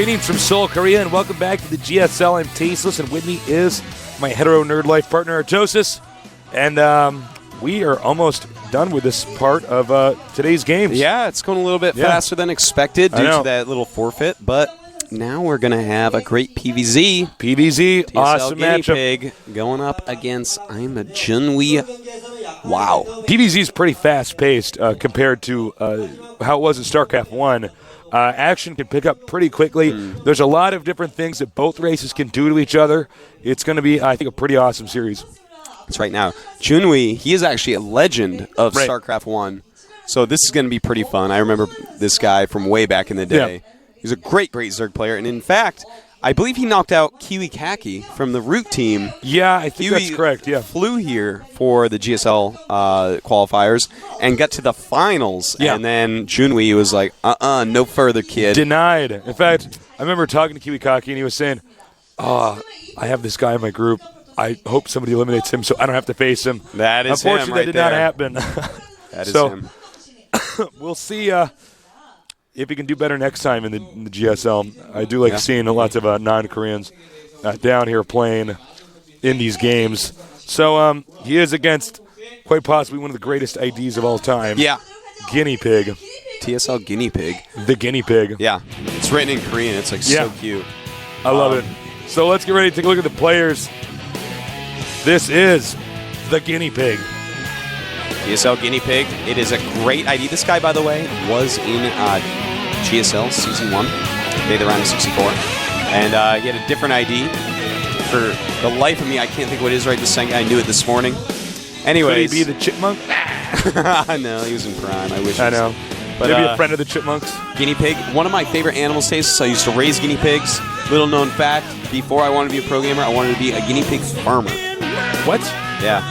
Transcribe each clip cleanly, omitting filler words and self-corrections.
Greetings from Seoul, Korea, and welcome back to the GSL. I'm Tasteless, and with me is my hetero nerd life partner, Artosis. And we are almost done with this part of today's games. Yeah, it's going a little bit faster than expected due to that little forfeit, but now we're going to have a great PVZ. PVZ, TSL awesome matchup. GuineaPig going up against I'm a Junwi. Wow. PVZ is pretty fast-paced compared to how it was in Starcraft 1. Action can pick up pretty quickly. There's a lot of different things that both races can do to each other. It's going to be, I think, a pretty awesome series. That's right. Now, Junwi, he is actually a legend of StarCraft 1, so this is going to be pretty fun. I remember this guy from way back in the day. Yeah. He's a great Zerg player, and in fact, I believe he knocked out GuineaPig from the Root team. Yeah, I think that's correct, yeah. Flew here for the GSL qualifiers and got to the finals, and then Junwi was like, no further, kid. Denied. In fact, I remember talking to GuineaPig, and he was saying, I have this guy in my group. I hope somebody eliminates him so I don't have to face him. That is him right Unfortunately, that did not happen. That is him. We'll see if he can do better next time in the GSL. I do like seeing lots of non-Koreans down here playing in these games. So he is against quite possibly one of the greatest IDs of all time. Yeah. GuineaPig. TSL GuineaPig. The guinea pig. Yeah. It's written in Korean. It's like so cute. I love it. So let's get ready to take a look at the players. This is the guinea pig. GSL GuineaPig. It is a great ID. This guy, by the way, was in GSL Season 1. Made the round of 64. And he had a different ID. For the life of me, I can't think what it is right this second. I knew it this morning. Anyways. Could he be the chipmunk? No, he was in Prime. I wish. I know. But maybe a friend of the chipmunks. GuineaPig. One of my favorite animals tastes. I used to raise guinea pigs. Little known fact, before I wanted to be a pro gamer, I wanted to be a guinea pig farmer. What? Yeah.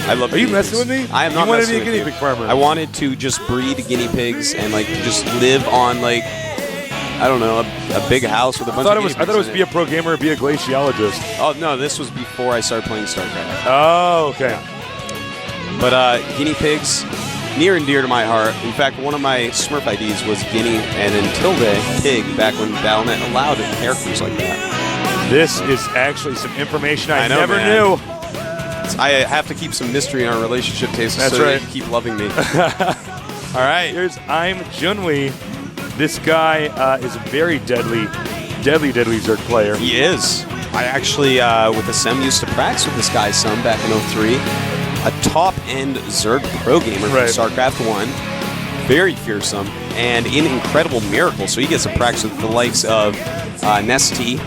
I love Are you messing with me? I am not messing with you. You wanted to be a guinea pig farmer. I wanted to just breed guinea pigs and just live on I don't know, a big house with a bunch of guinea pigs. I thought it was be a pro gamer or be a glaciologist. Oh, no, this was before I started playing StarCraft. Oh, okay. Yeah. But guinea pigs, near and dear to my heart. In fact, one of my Smurf IDs was Guinea and then Tilde Pig back when Battle.net allowed characters like that. This is actually some information I never knew. I have to keep some mystery in our relationship, Taste. That's so right. You keep loving me. All right. Here's I'm Junwi. This guy is a very deadly Zerg player. He is. I actually, with the SEM, used to practice with this guy some back in 03. A top-end Zerg pro gamer from StarCraft 1. Very fearsome. And in Incredible Miracle. So he gets to practice with the likes of Nesty.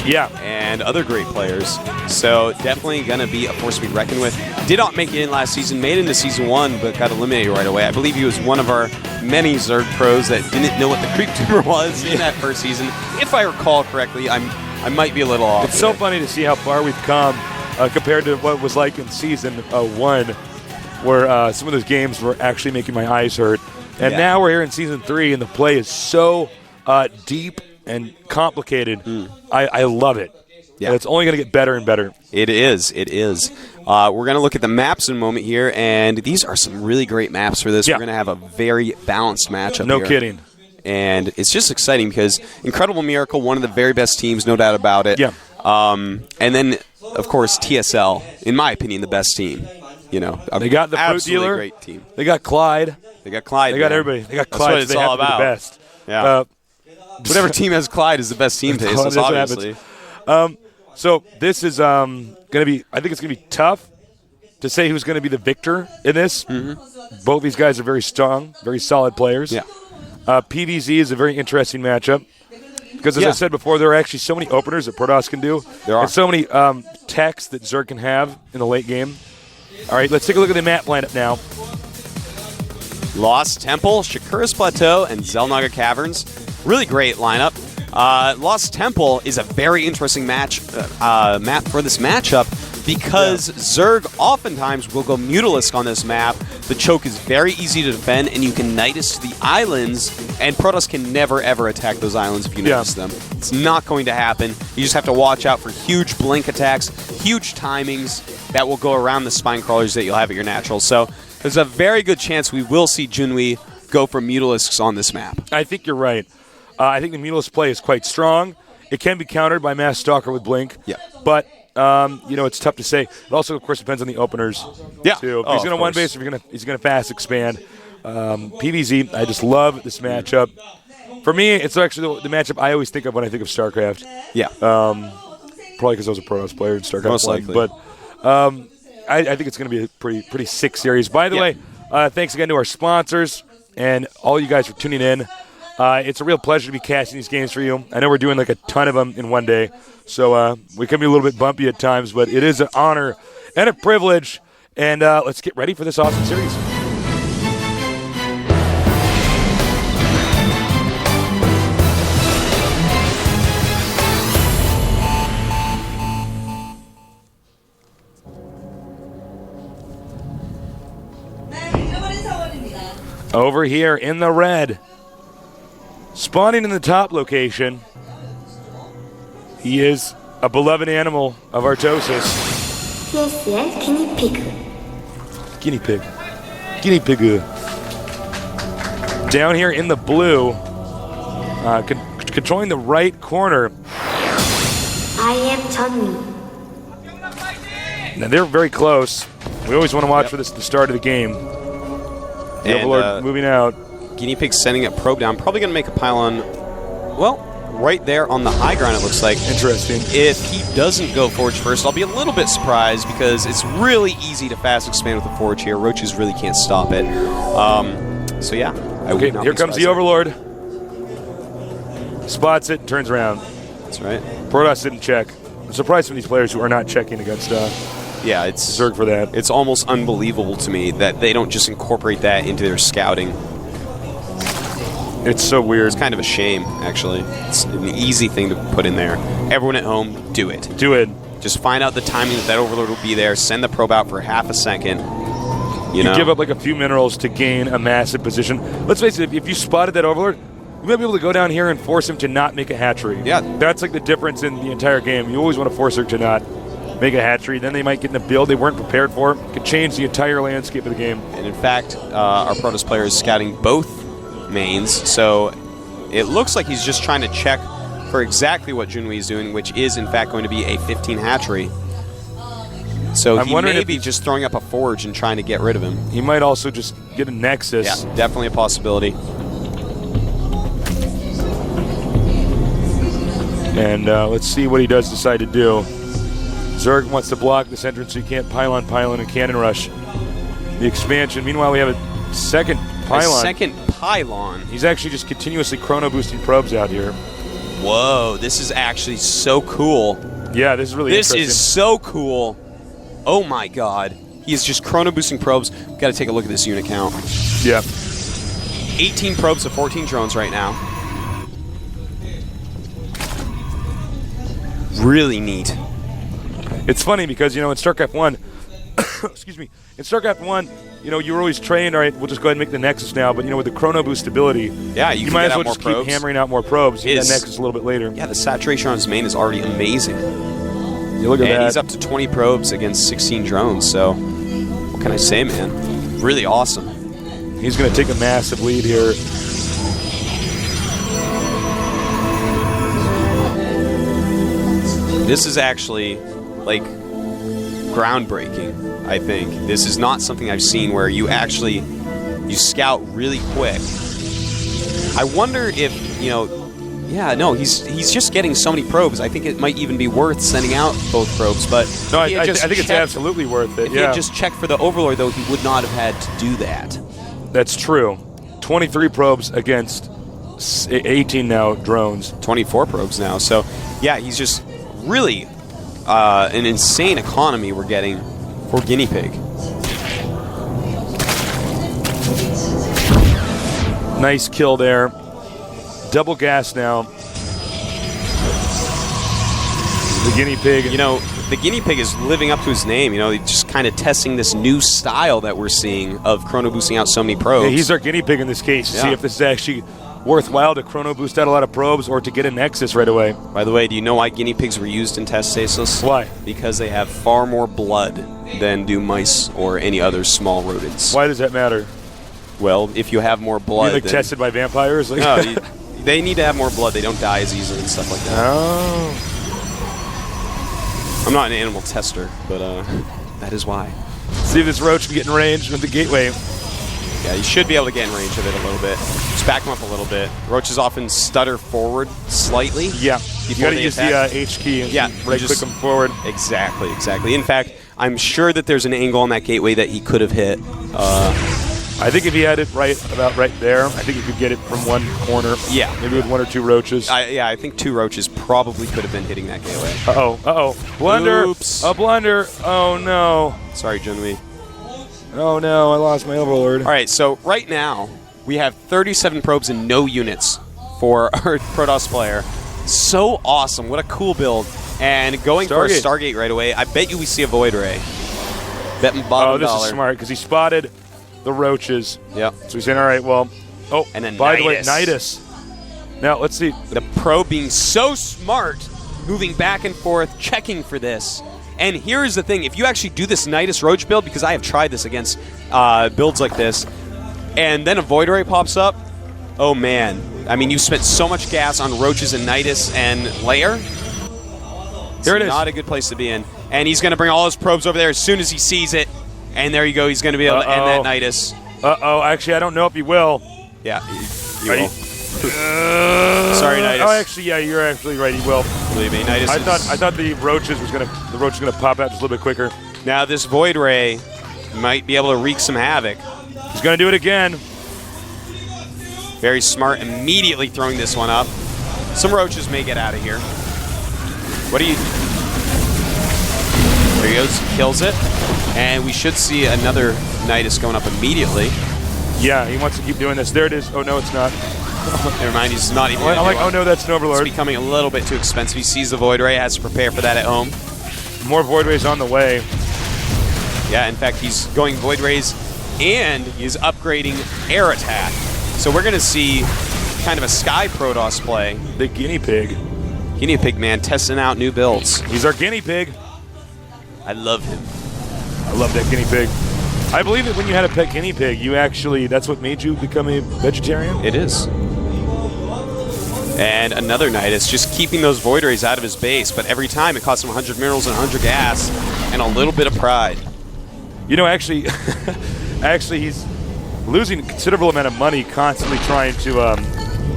Yeah. And other great players. So definitely going to be a force to be reckoned with. Did not make it in last season. Made it into Season 1, but got eliminated right away. I believe he was one of our many Zerg pros that didn't know what the creep tumor was in that first season. If I recall correctly, I might be a little off. It's so funny to see how far we've come compared to what it was like in Season 1, where some of those games were actually making my eyes hurt. And now we're here in Season 3, and the play is so deep and complicated. I love it. Yeah. And it's only going to get better and better. It is. It is. We're going to look at the maps in a moment here, and these are some really great maps for this. Yeah. We're going to have a very balanced matchup No here. kidding. And it's just exciting because Incredible Miracle, one of the very best teams, no doubt about it. Yeah. And then, of course, TSL, in my opinion, the best team. You know, they got the fruit dealer. Great team. They got Clyde. They got Clyde. They got everybody. They got Clyde. That's what it's all about. The best. Yeah. Whatever team has Clyde is the best team, Tasteless, obviously. So this is going to be, I think it's going to be tough to say who's going to be the victor in this. Mm-hmm. Both these guys are very strong, very solid players. Yeah. PVZ is a very interesting matchup because, as I said before, there are actually so many openers that Protoss can do. There are. And so many techs that Zerg can have in the late game. All right, let's take a look at the map lineup now. Lost Temple, Shakura's Plateau, and Zelnaga Caverns. Really great lineup. Lost Temple is a very interesting map for this matchup because Zerg oftentimes will go Mutalisk on this map. The choke is very easy to defend, and you can Nidus to the islands, and Protoss can never, ever attack those islands if you notice them. It's not going to happen. You just have to watch out for huge blink attacks, huge timings that will go around the spine crawlers that you'll have at your natural. So there's a very good chance we will see Junwi go for Mutalisks on this map. I think you're right. I think the Mulus play is quite strong. It can be countered by Mass Stalker with Blink. Yeah. But, it's tough to say. It also, of course, depends on the openers, too. If he's going to one base, or he's going to fast expand. PVZ, I just love this matchup. For me, it's actually the matchup I always think of when I think of StarCraft. Yeah. Probably because I was a Protoss player in StarCraft. Most likely. But I think it's going to be a pretty sick series. By the way, thanks again to our sponsors and all you guys for tuning in. It's a real pleasure to be casting these games for you. I know we're doing like a ton of them in one day, so we can be a little bit bumpy at times, but it is an honor and a privilege. And let's get ready for this awesome series. Over here in the red, spawning in the top location, he is a beloved animal of Artosis. GSL GuineaPig. GuineaPig. Down here in the blue, controlling the right corner. I am Junwi. Now they're very close. We always want to watch for this at the start of the game. The Overlord moving out. GuineaPig sending a probe down. Probably going to make a pylon, well, right there on the high ground, it looks like. Interesting. If he doesn't go Forge first, I'll be a little bit surprised because it's really easy to fast expand with the Forge here. Roaches really can't stop it. So, yeah. Okay, here comes the Overlord. Spots it, turns around. That's right. Protoss didn't check. I'm surprised from these players who are not checking against yeah, it's Zerg for that. It's almost unbelievable to me that they don't just incorporate that into their scouting. It's so weird. It's kind of a shame, actually. It's an easy thing to put in there. Everyone at home, do it. Do it. Just find out the timing that Overlord will be there. Send the probe out for half a second. You know? Give up like a few minerals to gain a massive position. Let's face it, if you spotted that Overlord, you might be able to go down here and force him to not make a hatchery. Yeah. That's like the difference in the entire game. You always want to force her to not make a hatchery. Then they might get in a build they weren't prepared for. It could change the entire landscape of the game. And in fact, our Protoss player is scouting both mains, so it looks like he's just trying to check for exactly what Junwi is doing, which is in fact going to be a 15 hatchery. So he may be just throwing up a Forge and trying to get rid of him. He might also just get a Nexus. Yeah, definitely a possibility. And let's see what he does decide to do. Zerg wants to block this entrance so you can't pylon, and cannon rush the expansion. Meanwhile, we have a second pylon. A second pylon. He's actually just continuously chrono boosting probes out here. Whoa, this is actually so cool. Yeah, this is really interesting. This is so cool. Oh my god. He is just chrono boosting probes. We've got to take a look at this unit count. Yeah. 18 probes to 14 drones right now. Really neat. It's funny because, in StarCraft 1, excuse me, in StarCraft 1, you were always trained, all right, we'll just go ahead and make the Nexus now, but, with the chrono boost ability, yeah, you might as well just keep hammering out more probes. You get that Nexus a little bit later. Yeah, the saturation on his main is already amazing. You look at that. And he's up to 20 probes against 16 drones, so what can I say, man? Really awesome. He's going to take a massive lead here. This is actually, groundbreaking, I think. This is not something I've seen where you scout really quick. I wonder if, he's just getting so many probes. I think it might even be worth sending out both probes, but no, I think it's absolutely worth it. If he had just checked for the Overlord, though, he would not have had to do that. That's true. 23 probes against 18 now drones. 24 probes now. So, yeah, he's just really an insane economy we're getting for GuineaPig. Nice kill there. Double gas now. The GuineaPig. The GuineaPig is living up to his name. Just kind of testing this new style that we're seeing of chrono boosting out so many probes. Yeah, he's our guinea pig in this case to see if this is actually worthwhile to chrono boost out a lot of probes or to get a Nexus right away. By the way, do you know why guinea pigs were used in test stasis? Why? Because they have far more blood than do mice or any other small rodents. Why does that matter? Well, if you have more blood... You tested by vampires? No, They need to have more blood. They don't die as easily and stuff like that. Oh. I'm not an animal tester, but that is why. See if this Roach can get in range with the gateway. Yeah, you should be able to get in range of it a little bit. Just back him up a little bit. Roaches often stutter forward slightly. Yeah, you got to use the H key and right-click them forward. Exactly, exactly. In fact, I'm sure that there's an angle on that gateway that he could have hit. I think if he had it about right there, I think he could get it from one corner. Yeah. Maybe with 1 or 2 Roaches. I think 2 Roaches probably could have been hitting that gateway. Uh-oh. Blunder. Oops. A blunder. Oh, no. Sorry, Junwi. Oh, no. I lost my overlord. All right, so right now, we have 37 probes and no units for our Protoss player. So awesome. What a cool build. And going for a Stargate right away, I bet you we see a Void Ray. Betting bottom this dollar. is smart because he spotted the Roaches. Yep. So he's saying, all right, well, and then by the way, Nidus. Now, let's see. The probe being so smart, moving back and forth, checking for this. And here's the thing. If you actually do this Nidus Roach build, because I have tried this against builds like this, and then a Void Ray pops up, oh, man. I mean, you spent so much gas on Roaches and Nidus and Lair. Here it is. Not a good place to be in. And he's going to bring all his probes over there as soon as he sees it. And there you go. He's going to be able to end that Nidus. Uh-oh. Actually, I don't know if he will. Yeah, he will. Sorry, Nidus. Oh, actually, yeah, you're actually right. He will. Believe me, Nidus. I thought the Roach was gonna pop out just a little bit quicker. Now this Void Ray might be able to wreak some havoc. He's gonna do it again. Very smart. Immediately throwing this one up. Some Roaches may get out of here. What do you? There he goes. Kills it. And we should see another Nidus going up immediately. Yeah, he wants to keep doing this. There it is. Oh, no, it's not. Never mind, he's not even. I'm like, oh no, that's an Overlord. It's becoming a little bit too expensive. He sees the Void Ray, has to prepare for that at home. More Void Rays on the way. Yeah, in fact, he's going Void Rays and he's upgrading air attack. So we're going to see kind of a Sky Protoss play. The Guinea Pig. GuineaPig, man, testing out new builds. He's our Guinea Pig. I love him. I love that Guinea Pig. I believe that when you had a pet Guinea Pig, you actually, that's what made you become a vegetarian? It is. And another Nidus, just keeping those Void Rays out of his base, but every time it costs him 100 minerals and 100 gas, and a little bit of pride. You know, actually, actually, he's losing a considerable amount of money constantly trying to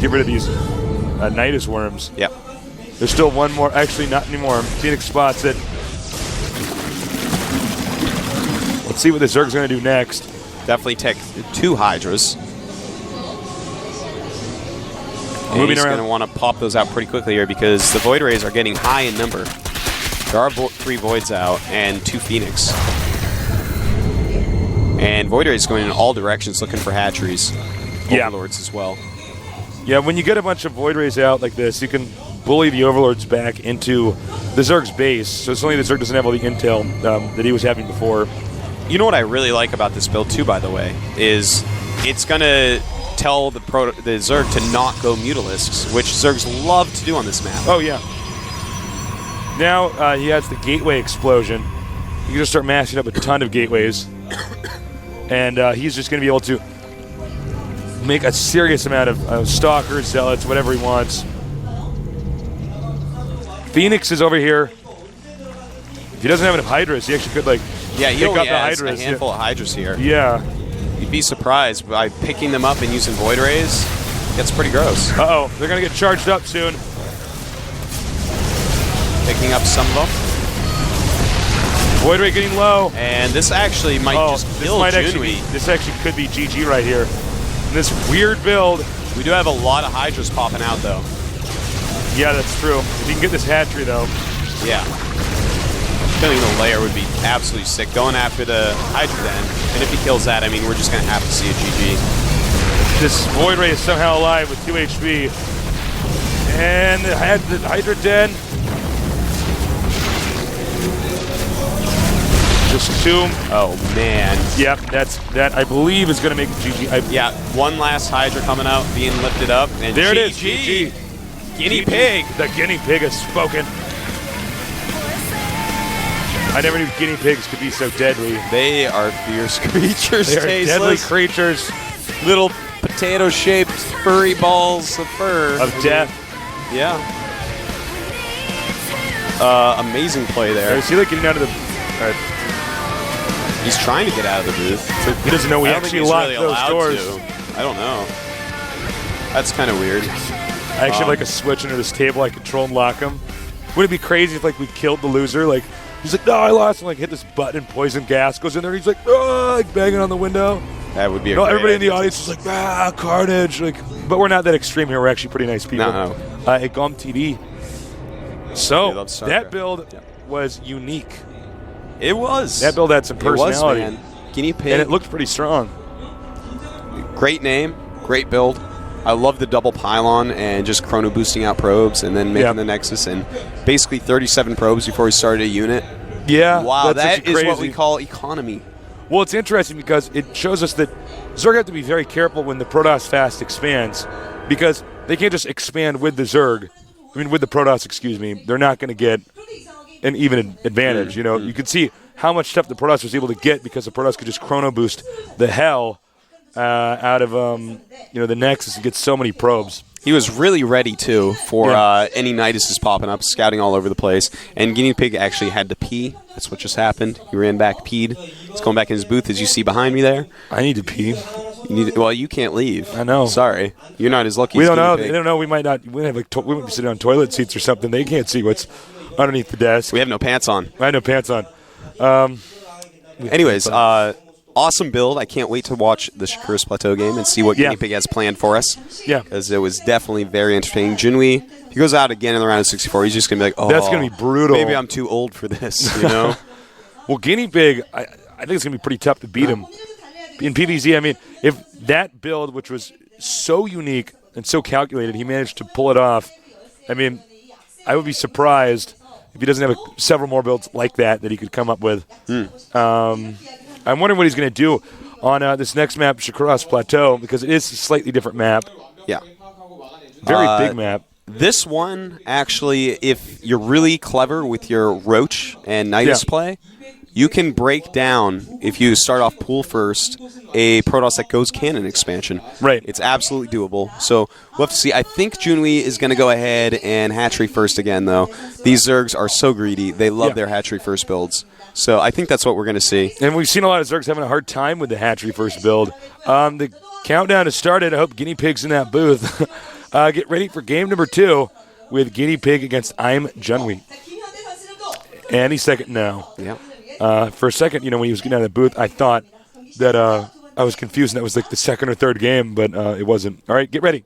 get rid of these Nidus worms. Yep. There's still one more. Actually, not anymore. Phoenix spots it. Let's see what the Zerg's going to do next. Definitely take 2 Hydras. And he's going to want to pop those out pretty quickly here because the Void Rays are getting high in number. There are 3 Voids out and 2 Phoenix. And Void Rays going in all directions looking for hatcheries. Yeah. Overlords as well. Yeah, when you get a bunch of Void Rays out like this, you can bully the Overlords back into the Zerg's base. So suddenly the Zerg doesn't have all the intel that he was having before. You know what I really like about this build too, by the way, is it's going to tell the Zerg to not go Mutalisks, which Zergs love to do on this map. Oh, yeah. Now he has the Gateway Explosion. You can just start mashing up a ton of gateways. And he's just going to be able to make a serious amount of Stalkers, Zealots, whatever he wants. Phoenix is over here. If he doesn't have enough Hydras, he actually could, like, he pick only up the has Hydras. a handful of Hydras here. Yeah. You'd be surprised by picking them up and using Void Rays. Gets pretty gross. Uh-oh, they're going to get charged up soon. Picking up some of them. Void Ray getting low. And this actually might just kill Junwi. This actually could be GG right here. In this weird build. We do have a lot of Hydras popping out, though. Yeah, that's true. If you can get this hatchery, though. Yeah. Killing the Lair would be absolutely sick. Going after the Hydra then. And if he kills that, I mean, we're just going to have to see a GG. This Void Ray is somehow alive with 2 HP. And the Hydra Den. Just tomb. Oh, man. Yep, that I believe is going to make it GG. Yeah, one last Hydra coming out, being lifted up. And there GG. it is, GG. Guinea Pig. The Guinea Pig has spoken. I never knew Guinea Pigs could be so deadly. They are fierce creatures. They are deadly creatures. Little potato-shaped furry balls of fur. Of death. Yeah. Amazing play there. Is he like getting out of the... All right. He's trying to get out of the booth. So he doesn't know we I don't actually think he's locked really those allowed doors. to. I don't know. That's kind of weird. I actually have like a switch under this table. I control and lock him. Wouldn't it be crazy if like we killed the loser? Like he's like, no, I lost. And like hit this button and poison gas goes in there. And he's like, oh, like banging on the window. That would be. Everybody in the audience is like, carnage. Like, but we're not that extreme here. We're actually pretty nice people. No. At GOMTV. So that build Yeah. was unique. It was. That build had some personality. It was, man. GuineaPig. And it looked pretty strong. Great name, great build. I love the double pylon and just chrono boosting out probes and then making the Nexus and basically 37 probes before he started a unit. Yeah. Wow, that's that is what crazy. we call economy. Well, it's interesting because it shows us that Zerg have to be very careful when the Protoss fast expands because they can't just expand with the Zerg. I mean, with the Protoss, excuse me. They're not going to get an even advantage. You know, you can see how much stuff the Protoss was able to get because the Protoss could just chrono boost the hell out of the Nexus and get so many probes. He was really ready, too, for any Niduses popping up, scouting all over the place. And GuineaPig actually had to pee. That's what just happened. He ran back, peed. He's going back in his booth, as you see behind me there. I need to pee. You can't leave. I know. Sorry. You're not as lucky We as don't know. GuineaPig. They don't know. We might not. We might be sitting on toilet seats or something. They can't see what's underneath the desk. We have no pants on. I have no pants on. Anyways, awesome build. I can't wait to watch the Shakuras Plateau game and see what GuineaPig has planned for us. Yeah. Because it was definitely very entertaining. Junwi, if he goes out again in the round of 64, he's just going to be like, oh. That's going to be brutal. Maybe I'm too old for this, you know? Well, GuineaPig, I think it's going to be pretty tough to beat him. In PvZ, I mean, if that build, which was so unique and so calculated, he managed to pull it off, I mean, I would be surprised if he doesn't have several more builds like that he could come up with. I'm wondering what he's going to do on this next map, Shakuras Plateau, because it is a slightly different map. Yeah. Very big map. This one, actually, if you're really clever with your Roach and Nidus play, you can break down, if you start off pool first, a Protoss that goes cannon expansion. Right. It's absolutely doable. So we'll have to see. I think Junwi is going to go ahead and hatchery first again, though. These Zergs are so greedy. They love their hatchery first builds. So I think that's what we're going to see. And we've seen a lot of Zergs having a hard time with the hatchery first build. The countdown has started. I hope GuineaPig's in that booth. Get ready for game number 2 with GuineaPig against I'm Junwi. Any second now. Yeah. For a second, when he was getting out of the booth, I thought that I was confused and that was like the second or third game, but it wasn't. All right, get ready.